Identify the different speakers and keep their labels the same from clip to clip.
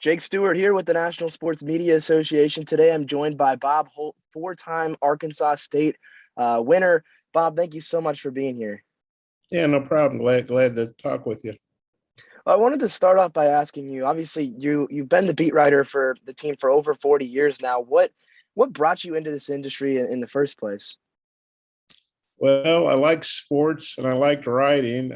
Speaker 1: Jake Stuart here with the National Sports Media Association. Today I'm joined by Bob Holt, four-time Arkansas State winner. Bob, thank you so much for being here.
Speaker 2: Yeah, no problem. Glad to talk with you.
Speaker 1: I wanted to start off by asking you, obviously you've been the beat writer for the team for over 40 years now. What brought you into this industry in the first place?
Speaker 2: Well, I like sports and I liked writing.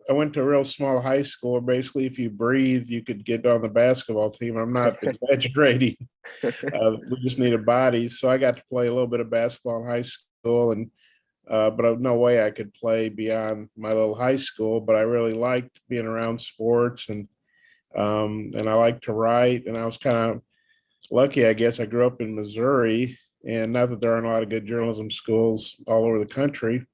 Speaker 2: I went to a real small high school where basically if you breathe, you could get on the basketball team. I'm not exaggerating. We just needed bodies. So I got to play a little bit of basketball in high school, and but no way I could play beyond my little high school. But I really liked being around sports, and I like to write. And I was kind of lucky, I guess. I grew up in Missouri, and not that there aren't a lot of good journalism schools all over the country.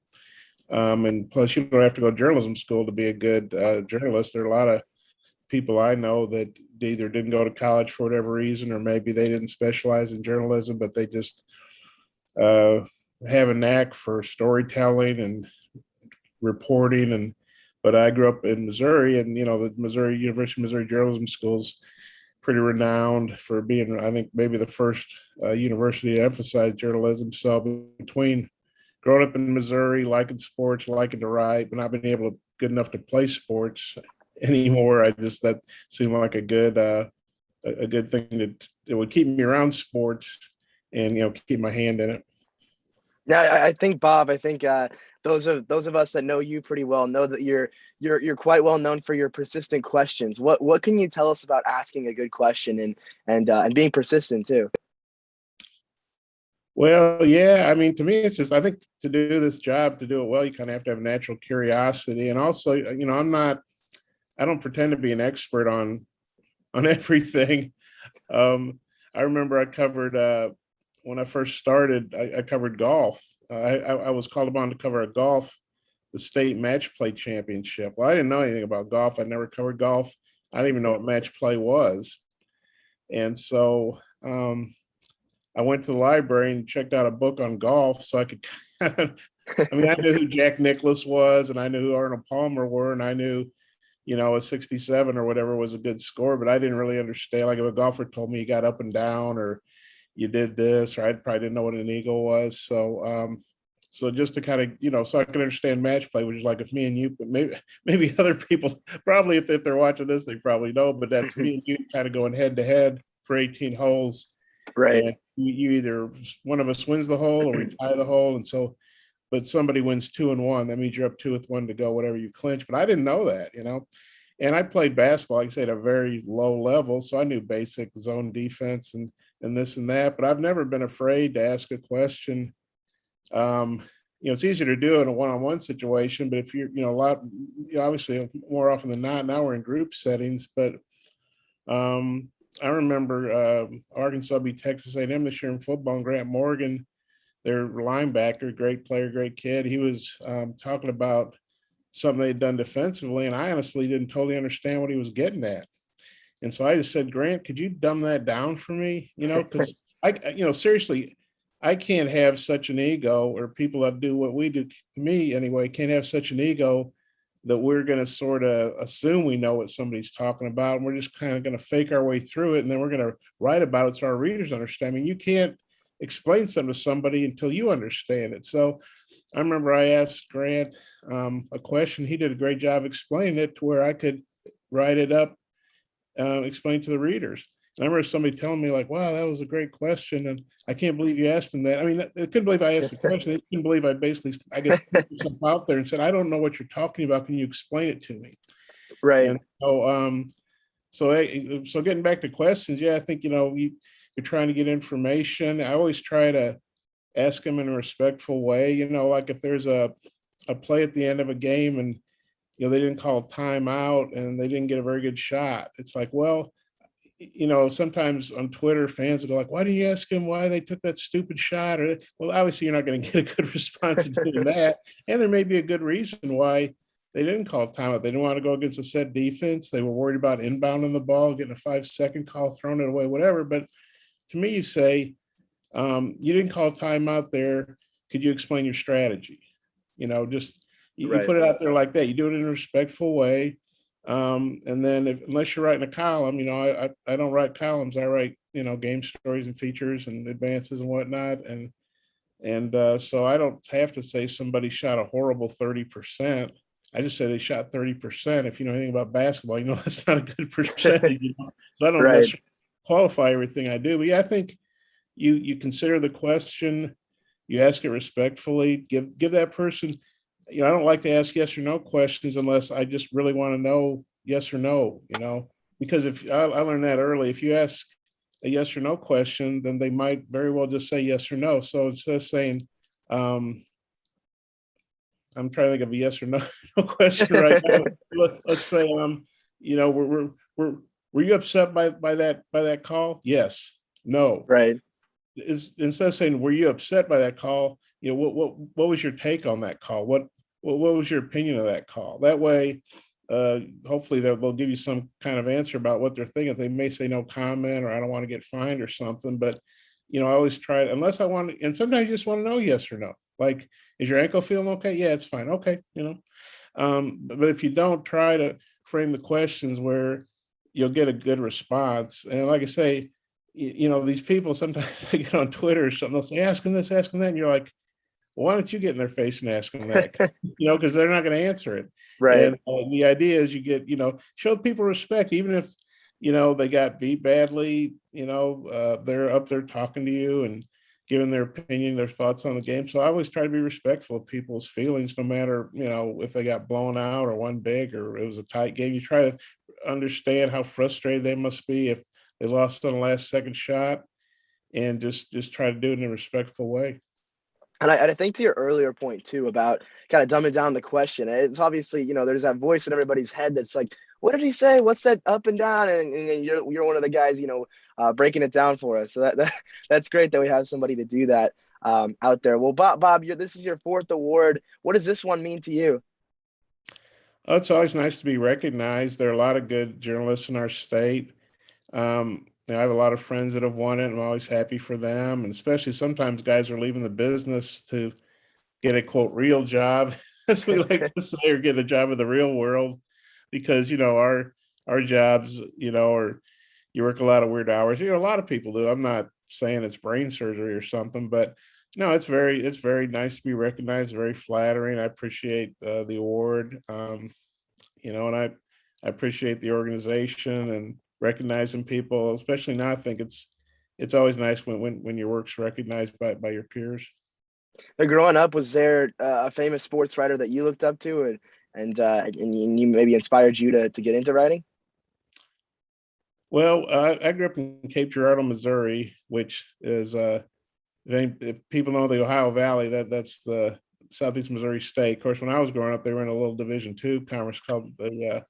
Speaker 2: And plus, you don't have to go to journalism school to be a good journalist. There are a lot of people I know that either didn't go to college for whatever reason, or maybe they didn't specialize in journalism, but they just uh, have a knack for storytelling and reporting. And but I grew up in Missouri, and the Missouri University of Missouri Journalism School's pretty renowned for being, I think, maybe the first university to emphasize journalism. So between growing up in Missouri, liking sports, liking to write, but not being able to good enough to play sports anymore, that seemed like a good thing that would keep me around sports and keep my hand in it.
Speaker 1: Yeah, I think Bob, those of us that know you pretty well know that you're quite well known for your persistent questions. What can you tell us about asking a good question and being persistent too?
Speaker 2: Well, yeah, I mean, to me, it's just, I think to do this job, to do it well, you kind of have to have natural curiosity. And also, I don't pretend to be an expert on everything. I remember I covered, when I first started, I covered golf. I was called upon to cover the state match play championship. Well, I didn't know anything about golf. I never covered golf. I didn't even know what match play was. And so, I went to the library and checked out a book on golf so I could I mean, I knew who Jack Nicklaus was, and I knew who Arnold Palmer were, and I knew, a 67 or whatever was a good score, but I didn't really understand. Like if a golfer told me you got up and down or you did this, or I probably didn't know what an eagle was. So just to kind of, so I could understand match play, which is like if me and you, but maybe other people probably if they're watching this, they probably know, but that's me and you kind of going head to head for 18 holes.
Speaker 1: Right.
Speaker 2: And you either one of us wins the hole or we tie the hole. And so, but somebody wins 2-1. That means you're up 2 with 1 to go, whatever you clinch. But I didn't know that, And I played basketball, like I said, at a very low level. So I knew basic zone defense and this and that. But I've never been afraid to ask a question. It's easier to do in a one-on-one situation, but if you're, obviously more often than not, now we're in group settings. But I remember Arkansas beat Texas A&M this year in football, and Grant Morgan, their linebacker, great player, great kid. He was talking about something they'd done defensively, and I honestly didn't totally understand what he was getting at. And so I just said, Grant, could you dumb that down for me? Because seriously, I can't have such an ego, or people that do what we do, me anyway, can't have such an ego that we're going to sort of assume we know what somebody's talking about, and we're just kind of going to fake our way through it, and then we're going to write about it so our readers understand. I mean, you can't explain something to somebody until you understand it. So I remember I asked Grant a question. He did a great job explaining it to where I could write it up, explain to the readers. And I remember somebody telling me like, wow, that was a great question. And I can't believe you asked him that. I mean, they couldn't believe I asked the question. They couldn't believe I basically, I guess, put myself out there and said, I don't know what you're talking about. Can you explain it to me?
Speaker 1: Right.
Speaker 2: And so getting back to questions, yeah, I think, you're trying to get information. I always try to ask them in a respectful way, like if there's a play at the end of a game and, they didn't call a timeout and they didn't get a very good shot. It's like, well, sometimes on Twitter, fans will go like, why do you ask him why they took that stupid shot? Or, well, obviously you're not going to get a good response to doing that. And there may be a good reason why they didn't call timeout. They didn't want to go against a set defense. They were worried about inbounding the ball, getting a 5-second call, throwing it away, whatever. But to me, you say, you didn't call timeout there. Could you explain your strategy? You
Speaker 1: Right.
Speaker 2: put it out there like that. You do it in a respectful way. And then unless you're writing a column, I don't write columns. I write, game stories and features and advances and whatnot. And so I don't have to say somebody shot a horrible 30%. I just say they shot 30%. If you know anything about basketball, that's not a good percentage. So I don't
Speaker 1: Right.
Speaker 2: necessarily qualify everything I do. But yeah, I think you consider the question, you ask it respectfully, give that person, I don't like to ask yes or no questions unless I just really want to know yes or no, because if I learned that early, if you ask a yes or no question, then they might very well just say yes or no. So instead of saying, um, I'm trying to think of a yes or no, no question right now. Let's say, were you upset by that call? Yes. No.
Speaker 1: Right.
Speaker 2: Instead of saying, were you upset by that call? What was your take on that call? What was your opinion of that call? That way, hopefully they'll give you some kind of answer about what they're thinking. They may say no comment, or I don't want to get fined or something, but I always try it unless I want to, and sometimes you just want to know yes or no. Like, is your ankle feeling okay? Yeah, it's fine. Okay. But if you don't, try to frame the questions where you'll get a good response. And like I say, these people sometimes they get on Twitter or something, they'll say, ask them this, ask them that. And you're like, well, why don't you get in their face and ask them that? Because they're not going to answer it.
Speaker 1: Right.
Speaker 2: And the idea is you get, show people respect, even if, they got beat badly, they're up there talking to you and giving their opinion, their thoughts on the game. So I always try to be respectful of people's feelings, no matter, if they got blown out or won big or it was a tight game. You try to understand how frustrated they must be if they lost on the last second shot, and just try to do it in a respectful way.
Speaker 1: And I think to your earlier point too about kind of dumbing down the question, it's obviously, there's that voice in everybody's head that's like, what did he say? What's that up and down? And you're one of the guys, breaking it down for us. So that's great that we have somebody to do that out there. Well, Bob, this is your fourth award. What does this one mean to you?
Speaker 2: Oh, it's always nice to be recognized. There are a lot of good journalists in our state. I have a lot of friends that have won it. I'm always happy for them, and especially sometimes guys are leaving the business to get a quote real job, as we like to say, or get a job in the real world, because our jobs, are you work a lot of weird hours. A lot of people do. I'm not saying it's brain surgery or something, but no, it's very nice to be recognized. Very flattering. I appreciate the award. And I appreciate the organization and recognizing people, especially now. I think it's always nice when your work's recognized by your peers.
Speaker 1: But growing up, was there a famous sports writer that you looked up to, and you maybe inspired you to get into writing?
Speaker 2: Well, I grew up in Cape Girardeau, Missouri, which is if people know the Ohio Valley, that's the Southeast Missouri state. Of course, when I was growing up, they were in a little Division II conference called the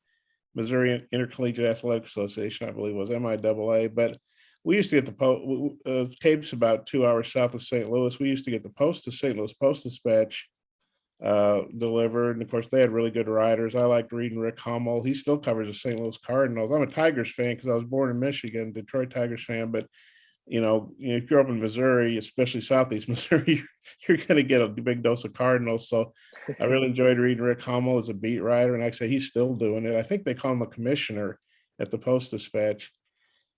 Speaker 2: Missouri Intercollegiate Athletic Association, I believe it was MIAA. But we used to get Cape's about 2 hours south of St. Louis. We used to get the St. Louis Post-Dispatch delivered. And of course, they had really good writers. I liked reading Rick Hummel. He still covers the St. Louis Cardinals. I'm a Tigers fan because I was born in Michigan, Detroit Tigers fan. But if you're up in Missouri, especially Southeast Missouri, you're going to get a big dose of Cardinals. So I really enjoyed reading Rick Hummel as a beat writer. And like I say, he's still doing it. I think they call him a commissioner at the Post-Dispatch.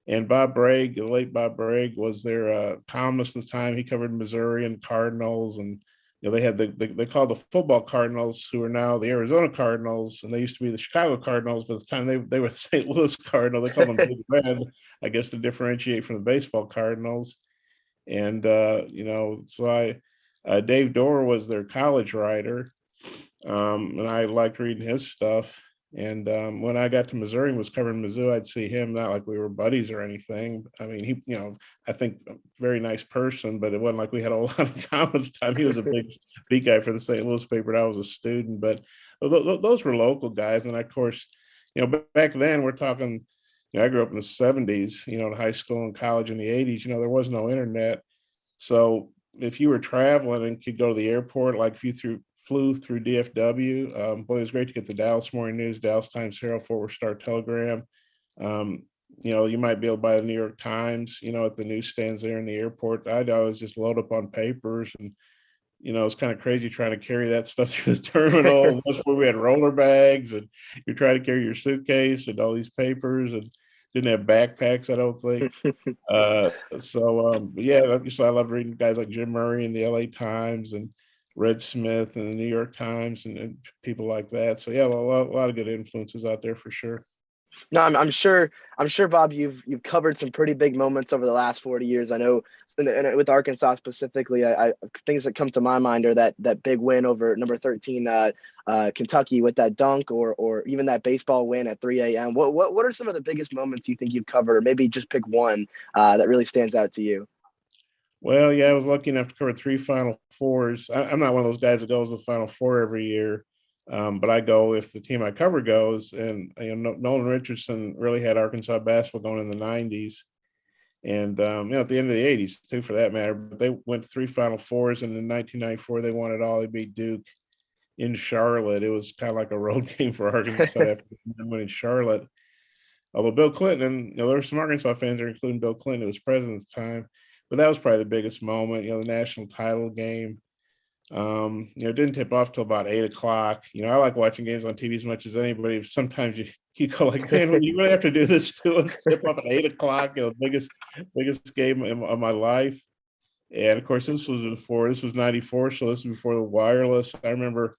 Speaker 2: And Bob Bragg, the late Bob Bragg, was their columnist at the time. He covered Missouri and Cardinals. And they had they called the football Cardinals, who are now the Arizona Cardinals, and they used to be the Chicago Cardinals. By the time they were the St. Louis Cardinals, they called them Big Red, I guess, to differentiate from the baseball Cardinals. And so Dave Dorr was their college writer, and I liked reading his stuff. And when I got to Missouri and was covering Mizzou, I'd see him, not like we were buddies or anything. I mean, he, I think a very nice person, but it wasn't like we had a lot of common time. He was a big beat guy for the St. Louis paper, and I was a student. But those were local guys. And of course, back then we're talking, I grew up in the 70s, in high school and college in the 80s, there was no internet. So if you were traveling and could go to the airport, like if you flew through DFW, boy, it was great to get the Dallas Morning News, Dallas Times Herald, Fort Worth Star Telegram. You might be able to buy the New York Times, at the newsstands there in the airport. I'd always just load up on papers and it's kind of crazy trying to carry that stuff through the terminal. That's where we had roller bags, and you're trying to carry your suitcase and all these papers, and didn't have backpacks, I don't think. Yeah, so I love reading guys like Jim Murray in the LA Times and Red Smith and the New York Times and people like that. So yeah, a lot of good influences out there for sure.
Speaker 1: No, I'm sure, Bob, you've covered some pretty big moments over the last 40 years. I know, and with Arkansas specifically, I things that come to my mind are that big win over number 13 Kentucky with that dunk, or even that baseball win at 3 a.m. What are some of the biggest moments you think you've covered, or maybe just pick one that really stands out to you?
Speaker 2: Well, yeah, I was lucky enough to cover 3 Final Fours. I'm not one of those guys that goes to the Final Four every year, but I go if the team I cover goes. And Nolan Richardson really had Arkansas basketball going in the '90s, and at the end of the '80s too, for that matter. But they went to 3 Final Fours, and in 1994 they won it all. They beat Duke in Charlotte. It was kind of like a road game for Arkansas after winning Charlotte. Although Bill Clinton, there were some Arkansas fans there, including Bill Clinton, who was president at the time. But that was probably the biggest moment, the national title game. It didn't tip off till about 8 o'clock. I like watching games on TV as much as anybody. Sometimes you go like, man, when you really have to do this to us, tip off at 8 o'clock, biggest game of my life. And of course, this was '94, so this was before the wireless. I remember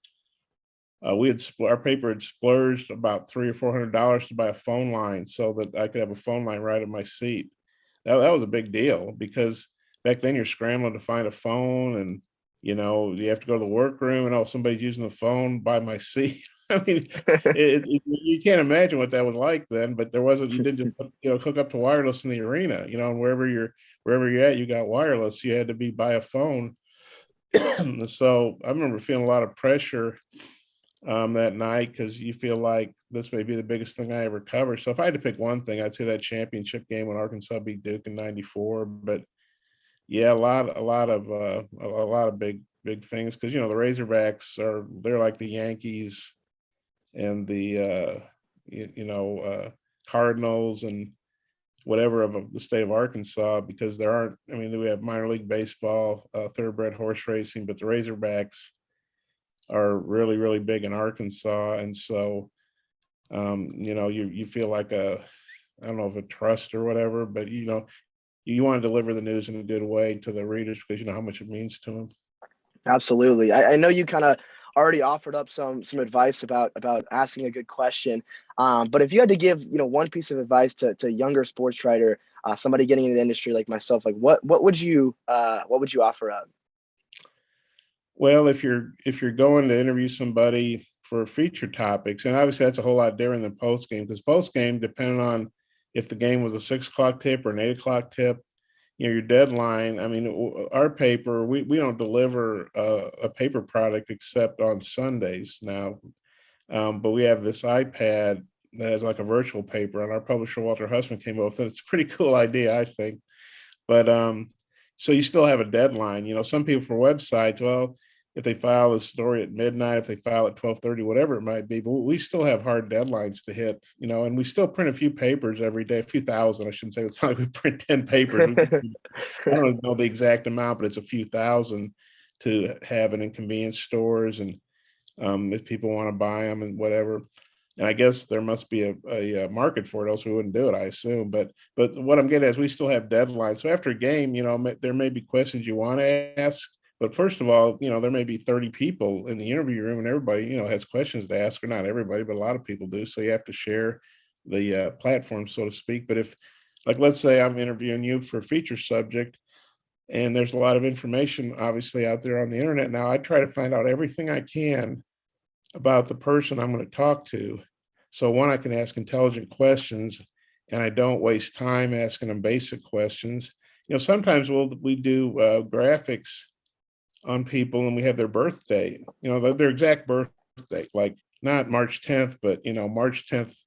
Speaker 2: our paper had splurged about $300 or $400 to buy a phone line so that I could have a phone line right in my seat. That was a big deal because back then you're scrambling to find a phone, and you have to go to the workroom, and somebody's using the phone by my seat. I mean, you can't imagine what that was like then. But you didn't just hook up to wireless in the arena, and wherever you're at, you got wireless. You had to be by a phone. So I remember feeling a lot of pressure that night because you feel like this may be the biggest thing I ever cover. So if I had to pick one thing, I'd say that championship game when Arkansas beat Duke in '94. But yeah, a lot of big things because the Razorbacks they're like the Yankees and the Cardinals and whatever of the state of Arkansas, because there aren't. I mean, we have minor league baseball, thoroughbred horse racing, but the Razorbacks are really, really big in Arkansas. And so, you feel like I don't know if a trust or whatever, but you want to deliver the news in a good way to the readers because you know how much it means to them.
Speaker 1: Absolutely. I know you kind of already offered up some advice about asking a good question. But if you had to give one piece of advice to a younger sports writer, somebody getting into the industry like myself, like what would you offer up?
Speaker 2: Well, if you're going to interview somebody for feature topics, and obviously that's a whole lot different than post game, because post game, depending on if the game was a 6 o'clock tip or an 8 o'clock tip, your deadline. I mean, our paper, we don't deliver a paper product except on Sundays now, but we have this iPad that has like a virtual paper, and our publisher Walter Hussman came up with it. It's a pretty cool idea, I think. But so you still have a deadline. Some people for websites, well, if they file a story at midnight, if they file at 12:30, whatever it might be, but we still have hard deadlines to hit, and we still print a few papers every day, a few thousand, I shouldn't say. It's not like we print 10 papers. I don't know the exact amount, but it's a few thousand to have it in convenience stores, and if people want to buy them and whatever. And I guess there must be a market for it, else we wouldn't do it, I assume. But what I'm getting at is we still have deadlines. So after a game, there may be questions you want to ask. But first of all, there may be 30 people in the interview room, and everybody, has questions to ask, or not everybody, but a lot of people do. So you have to share the platform, so to speak. But if, like, let's say I'm interviewing you for a feature subject, and there's a lot of information obviously out there on the internet now, I try to find out everything I can about the person I'm going to talk to. So one, I can ask intelligent questions, and I don't waste time asking them basic questions. Sometimes we do graphics on people, and we have their birthday, their exact birthday, like not March 10th, but March 10th,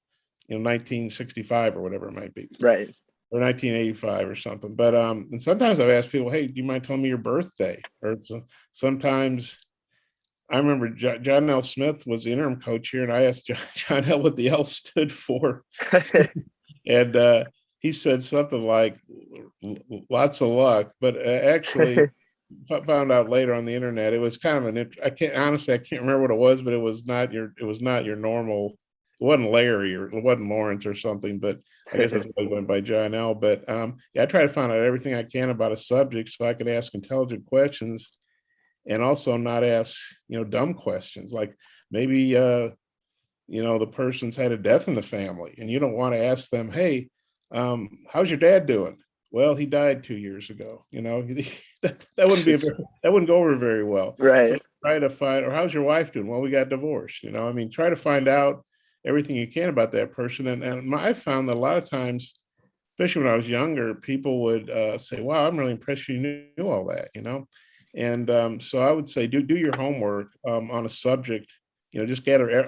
Speaker 2: 1965 or whatever it might be.
Speaker 1: Right.
Speaker 2: Or 1985 or something. But and sometimes I've asked people, hey, do you mind telling me your birthday? Or sometimes I remember John L. Smith was the interim coach here, and I asked John L. what the L stood for. And he said something like lots of luck. But actually, found out later on the internet. It was kind of I can't remember what it was, but it was not your normal. It wasn't Larry or it wasn't Lawrence or something, but I guess that's what it went by John L. But yeah, I try to find out everything I can about a subject so I can ask intelligent questions and also not ask, dumb questions. Like maybe, the person's had a death in the family and you don't want to ask them, hey, how's your dad doing? Well, he died 2 years ago. That wouldn't go over very well. So
Speaker 1: Right.
Speaker 2: try to find, or how's your wife doing? Well, we got divorced. Try to find out everything you can about that person. And I found that a lot of times, especially when I was younger, people would say, wow, I'm really impressed you knew all that, And so I would say, do your homework on a subject, just gather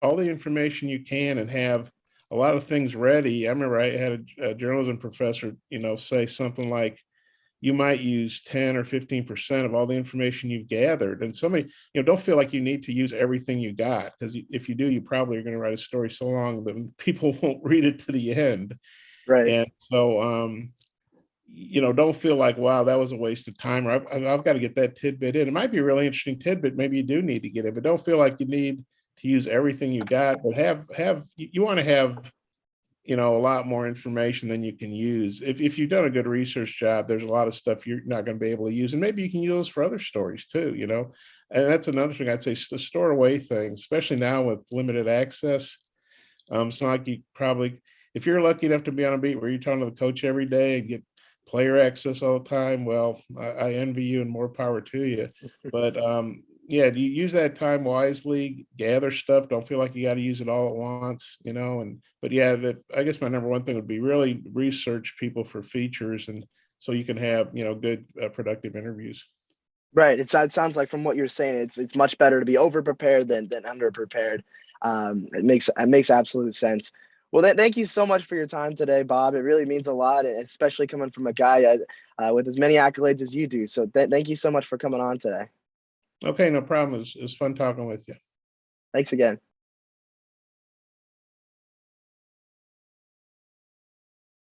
Speaker 2: all the information you can and have a lot of things ready. I remember I had a journalism professor, say something like, you might use 10 or 15% of all the information you've gathered. And somebody, don't feel like you need to use everything you got, because if you do, you probably are going to write a story so long that people won't read it to the end.
Speaker 1: Right.
Speaker 2: And so, don't feel like, wow, that was a waste of time, or I've got to get that tidbit in. It might be a really interesting tidbit. Maybe you do need to get it, but don't feel like you need to use everything you got, but you want to have, a lot more information than you can use. If you've done a good research job, there's a lot of stuff you're not going to be able to use, and maybe you can use those for other stories too, and that's another thing I'd say, store away things, especially now with limited access. It's not like you probably, if you're lucky enough to be on a beat where you're talking to the coach every day and get player access all the time, well, I envy you and more power to you. But yeah, you use that time wisely, gather stuff. Don't feel like you got to use it all at once, but yeah, I guess my number one thing would be really research people for features, and so you can have, good productive interviews.
Speaker 1: Right. It sounds like from what you're saying, it's much better to be over prepared than under prepared. It makes absolute sense. Well, thank you so much for your time today, Bob. It really means a lot, and especially coming from a guy with as many accolades as you do. So thank you so much for coming on today.
Speaker 2: Okay, no problem. It's fun talking with you.
Speaker 1: Thanks again.